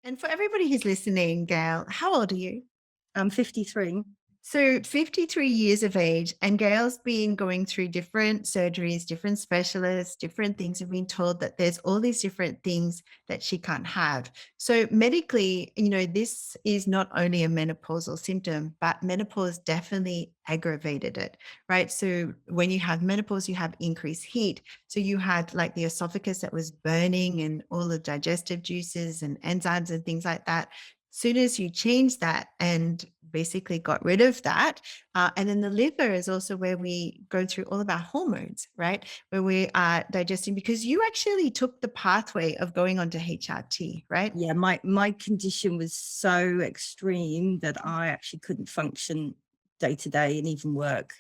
And for everybody who's listening, Gail, how old are you? I'm 53. So 53 years of age, and Gail's been going through different surgeries, different specialists, different things, have been told that there's all these different things that she can't have. So medically, this is not only a menopausal symptom, but menopause definitely aggravated it, right? So when you have menopause, you have increased heat. So you had like the esophagus that was burning and all the digestive juices and enzymes and things like that. Soon as you change that and basically got rid of that, and then the liver is also where we go through all of our hormones, right? Where we are digesting, because you actually took the pathway of going onto HRT, right? Yeah, my condition was so extreme that I actually couldn't function day to day and even work.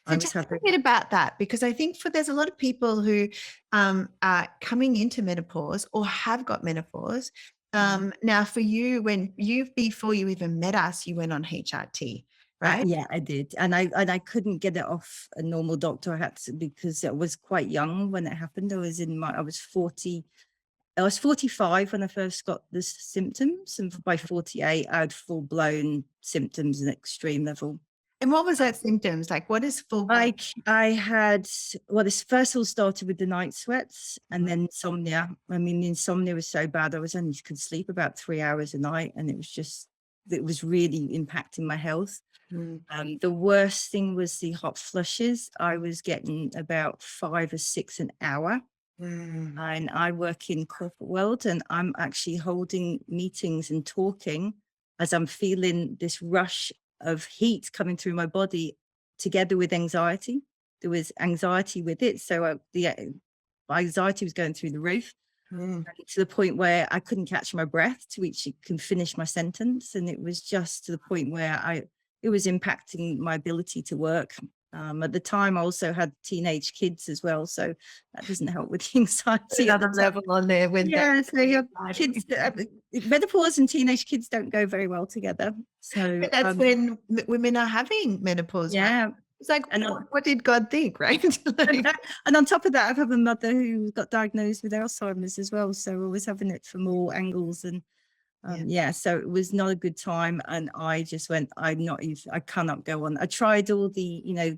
So I tell was me having, a bit about that, because I think there's a lot of people who are coming into menopause or have got menopause. Now, for you, before you even met us, you went on HRT, right? yeah, I did, and I couldn't get it off a normal doctor. I had to, because I was quite young when it happened. I was 40. I was 45 when I first got the symptoms, and by 48, I had full blown symptoms at extreme level. And what was that symptoms like? What is full? I had, well, this first all started with the night sweats and then insomnia. I mean, the insomnia was so bad. I was only could sleep about 3 hours a night, and it was really impacting my health. Mm. The worst thing was the hot flushes. I was getting about 5 or 6 an hour. Mm. And I work in corporate world, and I'm actually holding meetings and talking as I'm feeling this rush of heat coming through my body together with anxiety. There was anxiety with it. So my anxiety was going through the roof, Mm. to the point where I couldn't catch my breath to actually can finish my sentence. And it was just to the point where it was impacting my ability to work. At the time, I also had teenage kids as well, so that doesn't help with the anxiety at the Another time. level on there when that. Yeah, so your kids, menopause and teenage kids don't go very well together. So But that's when women are having menopause, right? yeah, It's like, and what did God think, right? Like, and on top of that, I have a mother who got diagnosed with Alzheimer's as well. So I was having it from all angles, and yeah. yeah, so it was not a good time, and I just went, I cannot go on. I tried all the,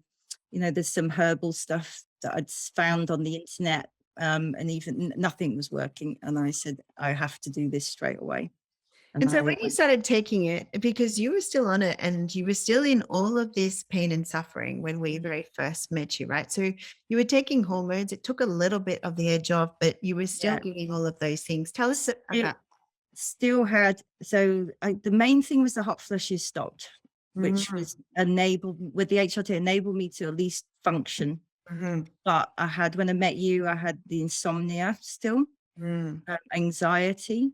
there's some herbal stuff that I'd found on the internet, and even nothing was working. And I said, I have to do this straight away. And And so I when you started taking it, because you were still on it and you were still in all of this pain and suffering when we very first met you, right? So you were taking hormones. It took a little bit of the edge off, but you were still yeah, getting all of those things. Tell us it about. still had, the main thing was the hot flushes stopped, which Mm. was enabled with the HRT, enabled me to at least function. Mhm. But when I met you, I had the insomnia still, Mm. anxiety,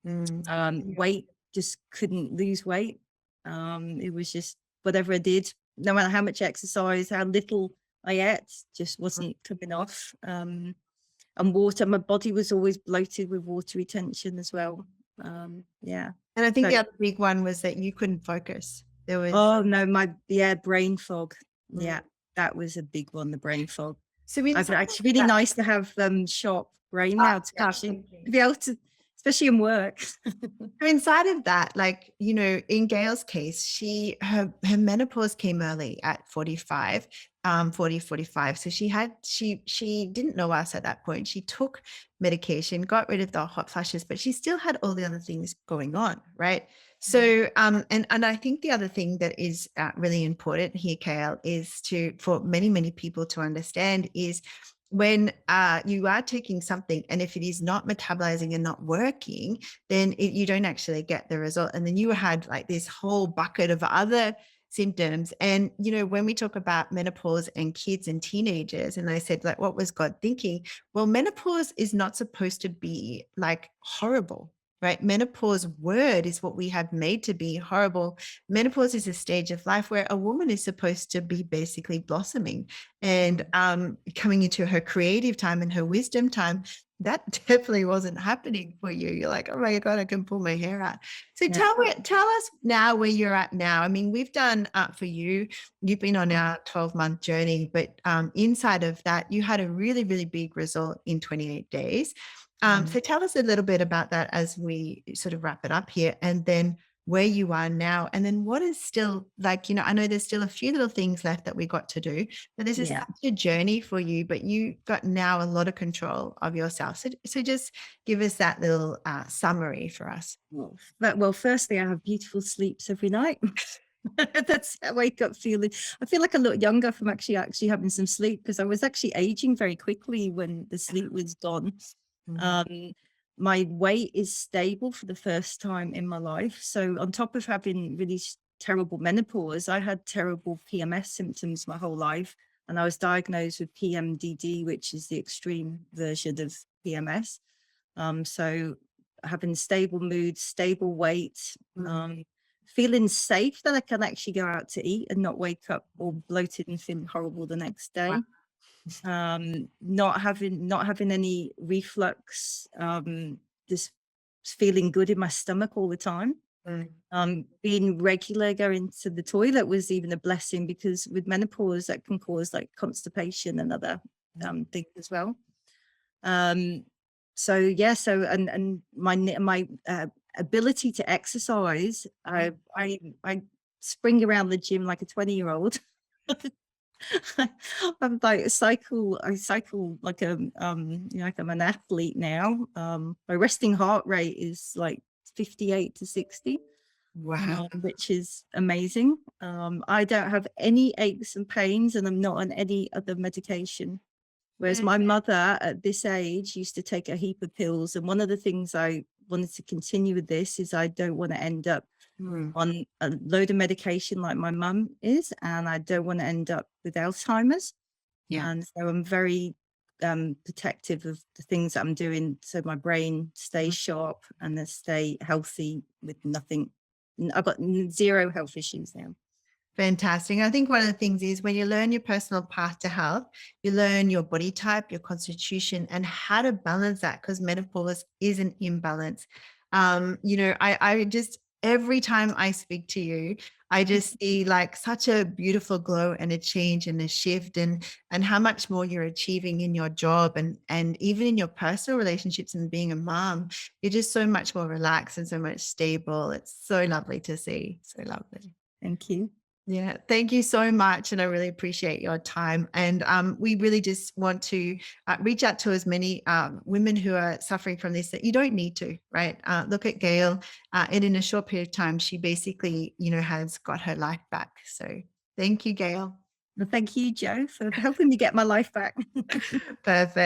Mm. weight, just couldn't lose weight. It was just whatever I did, no matter how much exercise, how little I ate, just wasn't coming off. And water, my body was always bloated with water retention as well. Yeah. And I think So, the other big one was that you couldn't focus. There was. oh no, brain fog. Mm. Yeah, that was a big one, the brain fog. So I've inside of actually really that, nice to have sharp brain now to actually be able to, especially in work. so inside of that, like, in Gail's case, her menopause came early at 45, 40, 45. So she didn't know us at that point. She took medication, got rid of the hot flashes, but she still had all the other things going on, right? So, and I think the other thing that is really important here, Gail, is for many, many people to understand is when you are taking something, and if it is not metabolizing and not working, then you don't actually get the result. And then you had like this whole bucket of other symptoms. And, when we talk about menopause and kids and teenagers, and I said, like, what was God thinking? Well, menopause is not supposed to be like horrible, right? Menopause word is what we have made to be horrible. Menopause is a stage of life where a woman is supposed to be basically blossoming and coming into her creative time and her wisdom time. That definitely wasn't happening for you. You're like, oh my God, I can pull my hair out. So Yeah. tell us now where you're at now. I mean, we've done for you, you've been on our 12-month journey, but inside of that, you had a really, really big result in 28 days. So tell us a little bit about that as we sort of wrap it up here, and then where you are now, and then what is still like, I know there's still a few little things left that we got to do, but this is Yeah. such a journey for you, but you got now a lot of control of yourself. So just give us that little summary for us. Well, firstly, I have beautiful sleeps every night. That's I wake up feeling. I feel like I look younger from actually having some sleep, because I was actually aging very quickly when the sleep was gone. Mm. Um, my weight is stable for the first time in my life. So on top of having really terrible menopause, I had terrible PMS symptoms my whole life, and I was diagnosed with PMDD, which is the extreme version of PMS. So having stable mood, stable weight, Mm. feeling safe that I can actually go out to eat and not wake up all bloated and feeling horrible the next Wow. day. Not having any reflux, just feeling good in my stomach all the time. Mm. Being regular going to the toilet was even a blessing, because with menopause that can cause like constipation and other things as well. Um, so yeah, and my ability to exercise, I spring around the gym like a 20-year-old. I cycle like like I'm an athlete now. My resting heart rate is like 58 to 60, Wow. which is amazing. I don't have any aches and pains, and I'm not on any other medication. Whereas my mother at this age used to take a heap of pills. And one of the things I wanted to continue with this is I don't want to end up Mm. on a load of medication like my mum is, and I don't want to end up with Alzheimer's. Yeah. And so I'm very protective of the things that I'm doing, so my brain stays sharp and I stay healthy with nothing. I've got zero health issues now. Fantastic. I think one of the things is when you learn your personal path to health, you learn your body type, your constitution, and how to balance that, because menopause is an imbalance. I just, every time I speak to you, I just see like such a beautiful glow and a change and a shift, and how much more you're achieving in your job, and even in your personal relationships and being a mom. You're just so much more relaxed and so much stable. It's so lovely to see. So lovely. Thank you. Yeah, thank you so much. And I really appreciate your time. And we really just want to reach out to as many women who are suffering from this, that you don't need to, right? Look at Gail. And in a short period of time, she basically, has got her life back. So thank you, Gail. Well, thank you, Joe, for helping me get my life back. Perfect.